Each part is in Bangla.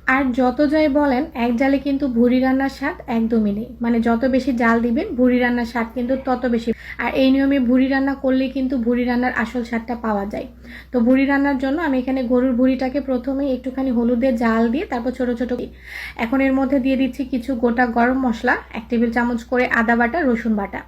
আর যত যাই বলেন এক জালে কিন্তু ভুড়ি রান্নার স্বাদ একদমই নেই। মানে যত বেশি জাল দিবেন ভুড়ি রান্নার স্বাদ কিন্তু তত বেশি। আর এই নিয়মে ভুড়ি রান্না করলে কিন্তু ভুড়ি রান্নার আসল স্বাদটা পাওয়া যায়। তো ভুড়ি রান্নার জন্য আমি এখানে গরুর ভুড়িটাকে প্রথমেই একটুখানি হলুদে জাল দিয়ে তারপর ছোট ছোট। এখন এর মধ্যে দিয়ে দিচ্ছি কিছু গোটা গরম মশলা, 1 টেবিল চামচ করে আদা বাটা, রসুন বাটা,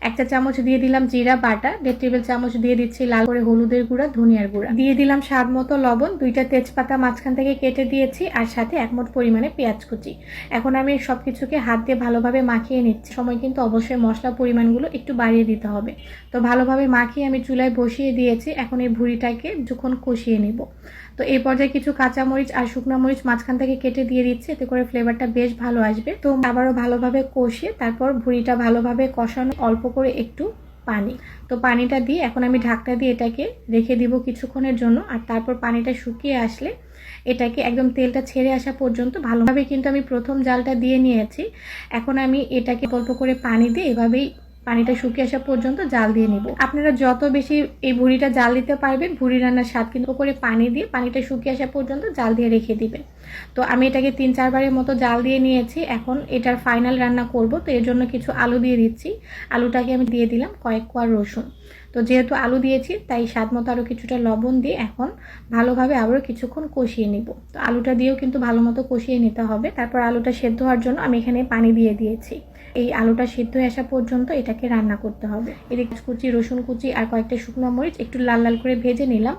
1 চা চামচ দিয়ে দিলাম জিরা বাটা, 1.5 টেবিল চামচ দিয়ে দিচ্ছি লাল করে হলুদের গুঁড়া, ধনিয়ার গুঁড়া, দিয়ে দিলাম স্বাদ মতো লবণ, 2টা তেজপাতা মাঝখান থেকে কেটে দিয়েছি, আর সাথে 1 মুঠ পরিমাণে পেঁয়াজ কুচি। এখন আমি সবকিছুকে হাত দিয়ে ভালোভাবে মাখিয়ে নিচ্ছি। সময় কিন্তু অবশ্যই মশলা পরিমাণগুলো একটু বাড়িয়ে দিতে হবে। তো ভালোভাবে মাখিয়ে আমি চুলায় বসিয়ে দিয়েছি। এখন এই ভুড়িটাকে যখন কষিয়ে নেব। তো এই পর্যায়ে কিছু কাঁচামরিচ আর শুকনো মরিচ মাঝখান থেকে কেটে দিয়ে দিচ্ছি, এতে করে ফ্লেভারটা বেশ ভালো আসবে। তো আবারও ভালোভাবে কষিয়ে তারপর ভুড়িটা ভালোভাবে কষানো, অল্প করে একটু পানি, তো পানিটা দিয়ে এখন আমি ঢাকনা দিয়ে এটাকে রেখে দিব কিছুক্ষণের জন্য। আর তারপর পানিটা শুকিয়ে আসলে এটাকে একদম তেলটা ছেড়ে আসা পর্যন্ত ভালোভাবে কিন্তু আমি প্রথম জালটা দিয়ে নিয়েছি। এখন আমি এটাকে অল্প করে পানি দিয়ে এভাবেই পানিটা শুকিয়ে আসা পর্যন্ত জাল দিয়ে নিব। আপনারা যত বেশি এই ভুড়িটা জাল দিতে পারবেন, ভুড়ি রান্নার স্বাদ কিন্তু করে পানি দিয়ে পানিটা শুকিয়ে আসা পর্যন্ত জাল দিয়ে রেখে দিবেন। তো আমি এটাকে 3-4 বারের মতো জাল দিয়ে নিয়েছি। এখন এটার ফাইনাল রান্না করব, তো এর জন্য কিছু আলু দিয়ে দিচ্ছি। আলুটাকে আমি দিয়ে দিলাম কয়েক কোয়া রসুন। তো যেহেতু আলু দিয়েছি তাই স্বাদ মতো আরও কিছুটা লবণ দিয়ে এখন ভালোভাবে আবারও কিছুক্ষণ কষিয়ে নিব। তো আলুটা দিয়েও কিন্তু ভালো মতো কষিয়ে নিতে হবে। তারপর আলুটা সেদ্ধ হওয়ার জন্য আমি এখানে পানি দিয়ে দিয়েছি। এই আলুটা সিদ্ধ হয়ে আসা পর্যন্ত এটাকে রান্না করতে হবে। এদিকে কুচি, রসুন কুচি আর কয়েকটা শুকনো মরিচ একটু লাল লাল করে ভেজে নিলাম।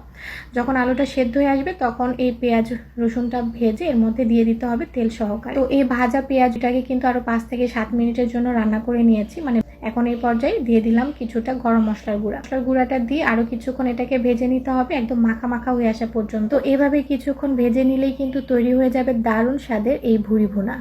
যখন আলুটা সেদ্ধ হয়ে আসবে তখন এই পেঁয়াজ রসুনটা ভেজে এর মধ্যে দিয়ে দিতে হবে তেল সহকারে। তো এই ভাজা পেঁয়াজটাকে কিন্তু আরও 5 থেকে 7 মিনিটের জন্য রান্না করে নিয়েছি। মানে এখন এই পর্যায়ে দিয়ে দিলাম কিছুটা গরম মশলার গুঁড়া। মশলার গুঁড়াটা দিয়ে আরও কিছুক্ষণ এটাকে ভেজে নিতে হবে একদম মাখা মাখা হয়ে আসা পর্যন্ত। তো এভাবে কিছুক্ষণ ভেজে নিলেই কিন্তু তৈরি হয়ে যাবে দারুণ স্বাদের এই ভুড়ি ভুনা।